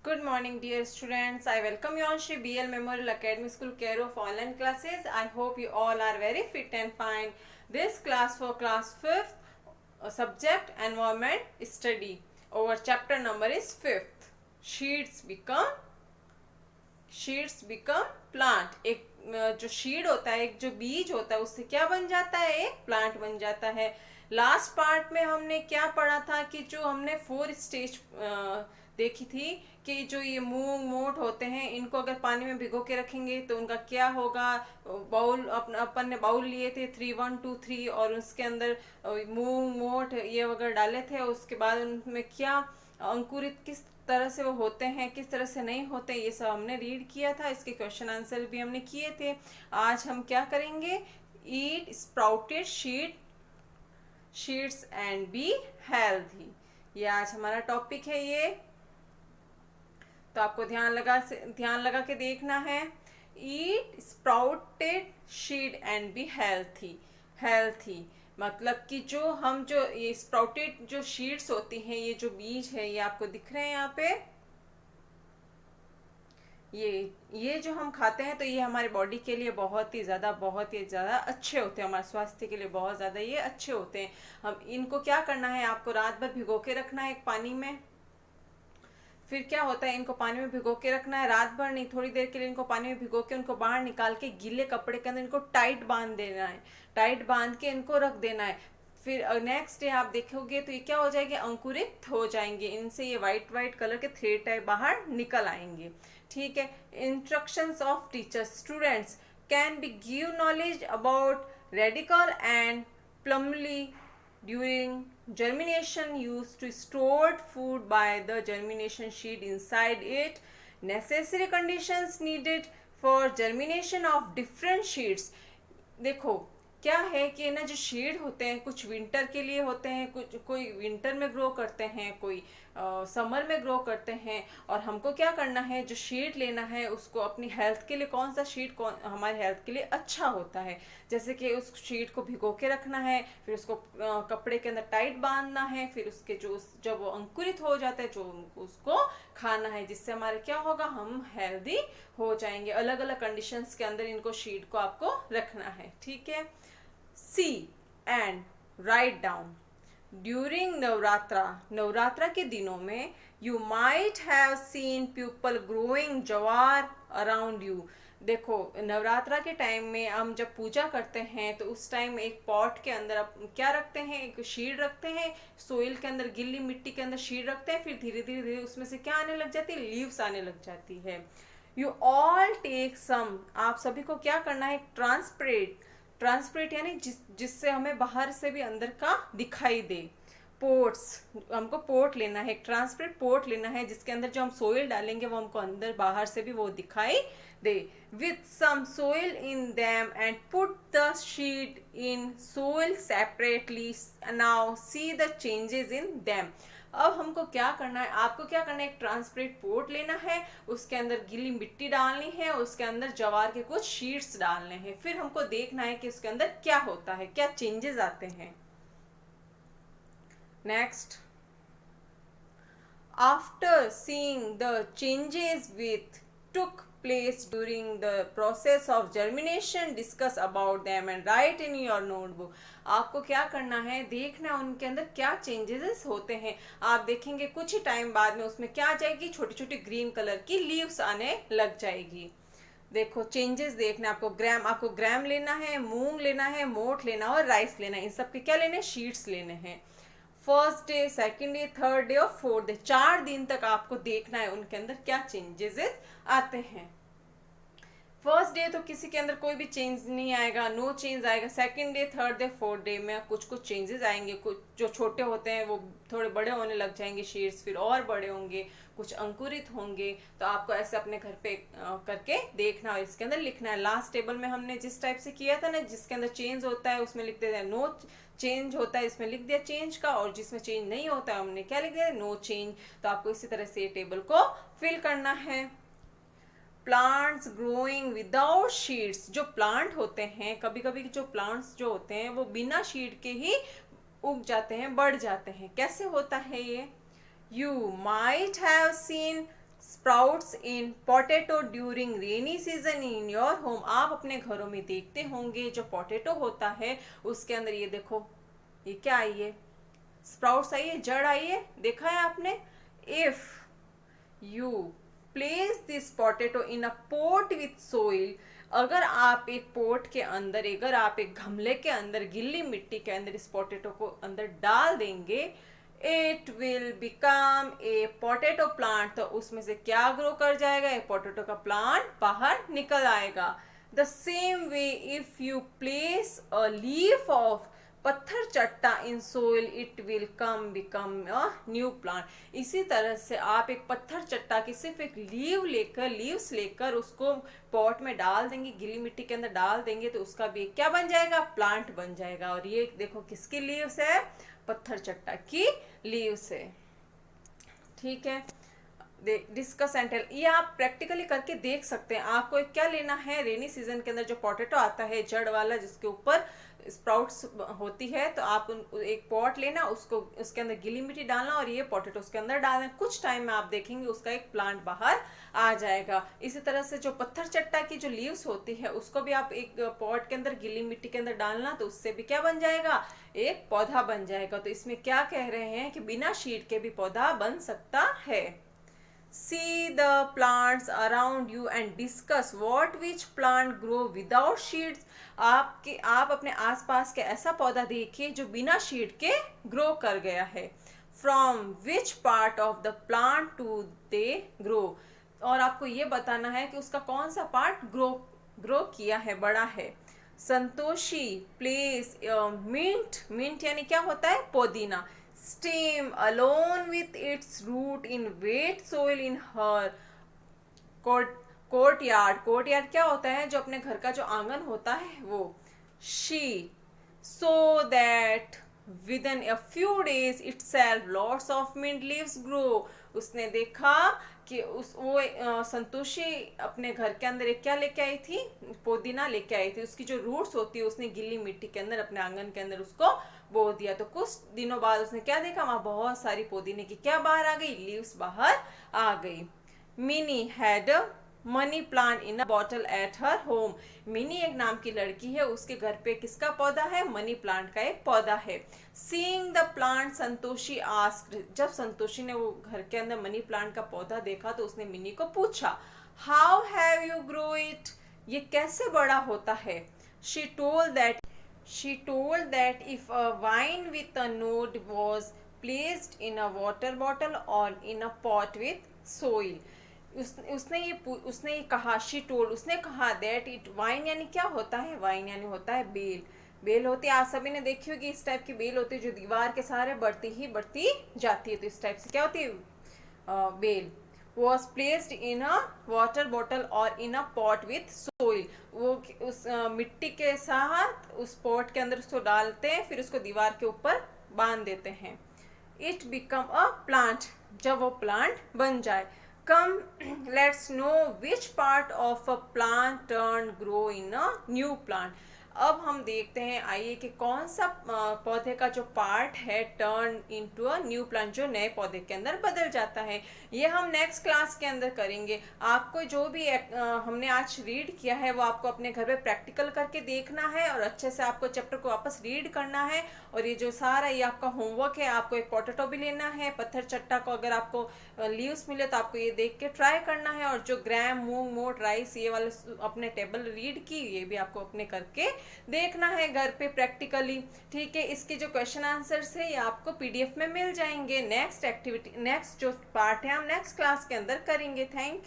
Good morning, dear students. I welcome you on Shri BL Memorial Academy School care of online classes. I hope you all are very fit and fine. This class for class 5th subject environment study. Our chapter number is 5th. Sheets become plant. एक जो शीड होता है, एक जो बीज होता है, उससे क्या बन जाता है? एक प्लांट बन जाता है। लास्ट पार्ट में हमने क्या पढ़ा था कि जो हमने 4 स्टेज देखी थी कि जो ये मूंग मोठ होते हैं, इनको अगर पानी में भिगो के रखेंगे तो उनका क्या होगा। बाउल अपन ने बाउल लिए थे 3 1 2 3 और उसके अंदर मूंग मोठ ये वगैरह डाले थे। उसके बाद उनमें क्या अंकुरित किस तरह से वो होते हैं, किस तरह से नहीं होते, ये सब हमने रीड किया था। इसके क्वेश्चन आंसर भी हमने किए थे। आज हम क्या करेंगे? Eat sprouted seeds and be healthy, ये आज हमारा टॉपिक है। ये तो आपको ध्यान लगा के देखना है। Eat sprouted seed and be healthy मतलब कि जो ये स्प्राउटेड जो शीड्स होती हैं, ये जो बीज है, ये आपको दिख रहे हैं यहाँ पे। ये जो हम खाते हैं तो ये हमारे बॉडी के लिए बहुत ही ज़्यादा अच्छे होते हैं। हमारे स्वास्थ्य के लिए बहुत ज़्यादा ये अच्छे होते हैं। हम इनको क्या करना है, आपको रात भर भिगो के रखना है एक पानी में। फिर क्या होता है, इनको पानी में भिगो के रखना है, रात भर नहीं, थोड़ी देर के लिए इनको पानी में भिगो के उनको बाहर निकाल के गीले कपड़े के अंदर इनको टाइट बांध देना है। टाइट बांध के इनको रख देना है। फिर नेक्स्ट डे आप देखोगे तो ये क्या हो जाएंगे, अंकुरित हो जाएंगे। इनसे ये वाइट वाइट कलर के थ्रेड टाइप बाहर निकल आएंगे। ठीक है। Instructions of teachers students can be give knowledge about radical and plumly during germination, used to stored food by the germination sheet inside it. Necessary conditions needed for germination of different sheets. देखो क्या है कि ना, जो शीड होते हैं कुछ winter के लिए होते हैं, कुछ कोई विंटर में ग्रो करते हैं, कोई समर में ग्रो करते हैं। और हमको क्या करना है, जो शीड लेना है उसको अपनी हेल्थ के लिए कौन सा शीड हमारे हेल्थ के लिए अच्छा होता है। जैसे कि उस शीड को भिगो के रखना है, फिर उसको कपड़े के अंदर टाइट बांधना है, फिर उसके जब वो अंकुरित हो जाता है जो उसको खाना है, जिससे हमारे क्या होगा, हम हेल्दी हो जाएंगे। अलग अलग कंडीशंस के अंदर इनको शीड को आपको रखना है। ठीक है। See and write down during Navratra के दिनों में you might have seen people growing jowar around you. देखो नवरात्रा के टाइम में हम जब पूजा करते हैं तो उस टाइम एक पॉट के अंदर क्या रखते हैं, एक शीड रखते हैं। सोइल के अंदर, गिल्ली मिट्टी के अंदर शीड रखते हैं। फिर धीरे धीरे धीरे उसमें से क्या आने लग जाती है, लीव्स आने लग जाती है। यू ऑल टेक सम, आप सभी को क्या करना है, ट्रांसपरेट यानी जिससे हमें बाहर से भी अंदर का दिखाई दे। पोर्ट्स, हमको पोर्ट लेना है, एक ट्रांसपेरेंट पोर्ट लेना है जिसके अंदर जो हम सोइल डालेंगे वो हमको अंदर बाहर से भी वो दिखाई दे। With some soil in them and put the seed in soil separately. Now see the changes in them. अब हमको क्या करना है, आपको क्या करना है, एक ट्रांसपेरेंट पोर्ट लेना है, उसके अंदर गीली मिट्टी डालनी है, उसके अंदर जवार के कुछ शीट्स डालने हैं। फिर हमको देखना है कि उसके अंदर क्या होता है, क्या चेंजेस आते हैं। Next, after seeing the changes with took place during the process of germination, discuss about them and write in your notebook. आपको क्या करना है, देखना उनके अंदर क्या चेंजेस होते हैं। आप देखेंगे कुछ ही टाइम बाद में उसमें क्या आ जाएगी, छोटी छोटी ग्रीन कलर की लीव्स आने लग जाएगी। देखो चेंजेस देखना, आपको ग्राम लेना है, मूंग लेना है, मोठ लेना है और राइस लेना है। इन सब के क्या लेने हैं, शीट्स लेने हैं। First day, second day, third day और फोर्थ डे, 4 दिन तक आपको देखना है उनके अंदर क्या चेंजेस आते हैं। फर्स्ट डे तो किसी के अंदर कोई भी चेंज नहीं आएगा, नो चेंज आएगा। Second day, third day, fourth day में कुछ कुछ चेंजेस आएंगे। कुछ जो छोटे होते हैं वो थोड़े बड़े होने लग जाएंगे शीट्स, फिर और बड़े होंगे, कुछ अंकुरित होंगे। तो आपको ऐसे अपने घर पे करके देखना और इसके अंदर लिखना है। लास्ट टेबल में हमने जिस टाइप से किया था ना, जिसके अंदर चेंज होता है उसमें लिख देते हैं नो चेंज होता है, इसमें लिख दिया चेंज का, और जिसमें चेंज नहीं होता है हमने क्या लिख दिया, नो चेंज। तो आपको इसी तरह से टेबल को फिल करना है। प्लांट्स ग्रोइंग विदाउट शीड्स, जो प्लांट होते हैं, कभी कभी जो प्लांट्स जो होते हैं वो बिना शीड के ही उग जाते हैं, बढ़ जाते हैं। कैसे होता है ये, you might have scene sprouts in potato during rainy season in your home. आप अपने घरों में देखते होंगे जो पोटैटो होता है उसके अंदर ये देखो, ये क्या आई है, स्प्राउट्स आई है, जड़ आई है, देखा है आपने। If you place this potato in a pot with soil, अगर आप एक पोट के अंदर, अगर आप एक गमले के अंदर गिल्ली मिट्टी के अंदर इस पोटैटो को अंदर डाल देंगे, it will become a potato plant, तो उसमें से क्या ग्रो कर जाएगा, एक पोटैटो का प्लांट बाहर निकल आएगा। The same way if you place a leaf of पत्थर चट्टा in soil, it will become a new plant. इसी तरह से आप एक पत्थर चट्टा की सिर्फ एक लीव्स लेकर उसको पॉट में डाल देंगे, गीली मिट्टी के अंदर डाल देंगे, तो उसका भी क्या बन जाएगा, प्लांट बन जाएगा। और ये देखो किसकी लीव्स है, पत्थर चट्टा की लीव्स है। ठीक है, डिस्कस एंड टेल, ये आप प्रैक्टिकली करके देख सकते हैं। आपको क्या लेना है, रेनी सीजन के अंदर जो पोटैटो आता है जड़ वाला जिसके ऊपर स्प्राउट्स होती है, तो आप एक पॉट लेना, उसको उसके अंदर गीली मिट्टी डालना और ये पोटैटो उसके अंदर डालना। कुछ टाइम में आप देखेंगे उसका एक प्लांट बाहर आ जाएगा। इसी तरह से जो पत्थर चट्टा की जो लीव्स होती है उसको भी आप एक पॉट के अंदर गीली मिट्टी के अंदर डालना, तो उससे भी क्या बन जाएगा, एक पौधा बन जाएगा। तो इसमें क्या कह रहे हैं कि बिना शीड के भी पौधा बन सकता है। See the plants around you and discuss which plant grow without seeds। आप अपने आसपास के ऐसा पौधा देखिए जो बिना शीड के ग्रो कर गया है। From which part of the plant do they grow, और आपको ये बताना है कि उसका कौन सा पार्ट ग्रो किया है, बड़ा है। संतोषी प्लेस मिंट यानी क्या होता है, पुदीना, stem alone with its root in wet soil in her courtyard क्या होता है, जो अपने घर का जो आंगन होता है वो। she so that within a few days itself lots of mint leaves grow। उसने देखा कि संतोषी अपने घर के अंदर एक क्या लेके आई थी, पुदीना लेके आई थी। उसकी जो रूट्स होती है उसने गीली मिट्टी के अंदर अपने आंगन के अंदर उसको बो दिया, तो कुछ दिनों बाद उसने क्या देखा, वहां बहुत सारी पुदीने की क्या बाहर आ गई, लीव्स बाहर आ गई। Mini had money plant in a bottle at her home. Mini एक नाम की लड़की है, उसके घर पे किसका पौधा है, मनी प्लांट का एक पौधा है। Seeing the plant Santoshi asked, जब संतोषी ने वो घर के अंदर मनी प्लांट का पौधा देखा तो उसने मिनी को पूछा, how have you grow it, ये कैसे बड़ा होता है। She told that if a vine with a node was placed in a water bottle or in a pot with soil, उसने ये कहा, शी टोल्ड, उसने कहा दैट इट, वाइन यानी क्या होता है, वाइन यानी होता है बेल होती है। आप सभी ने देखी होगी इस टाइप की बेल होती है जो दीवार के सहारे बढ़ती जाती है, तो इस टाइप से क्या होती है, bell. was placed in a water bottle or in a pot with soil, वो उस मिट्टी के साथ उस पॉट के अंदर उसको डालते हैं, फिर उसको दीवार के ऊपर बांध देते हैं। It become a plant, जब वो प्लांट बन जाए। Come let's know which part of a plant turn grow in a new plant। अब हम देखते हैं, आइए कि कौन सा पौधे का जो पार्ट है turn into a new plant, जो नए पौधे के अंदर बदल जाता है। ये हम नेक्स्ट क्लास के अंदर करेंगे। आपको जो भी हमने आज रीड किया है वो आपको अपने घर पे प्रैक्टिकल करके देखना है और अच्छे से आपको चैप्टर को वापस रीड करना है। और ये जो सारा ये आपका होमवर्क है, आपको एक पोटैटो भी लेना है, पत्थर चट्टा को अगर आपको लीव्स मिले तो आपको ये देख के ट्राई करना है। और जो ग्राम, मूंग, मोट, राइस ये वाले अपने टेबल रीड की, ये भी आपको अपने करके देखना है घर पे प्रैक्टिकली। ठीक है, इसके जो क्वेश्चन आंसर्स है ये आपको पीडीएफ में मिल जाएंगे। नेक्स्ट एक्टिविटी, नेक्स्ट जो पार्ट है हम नेक्स्ट क्लास के अंदर करेंगे। थैंक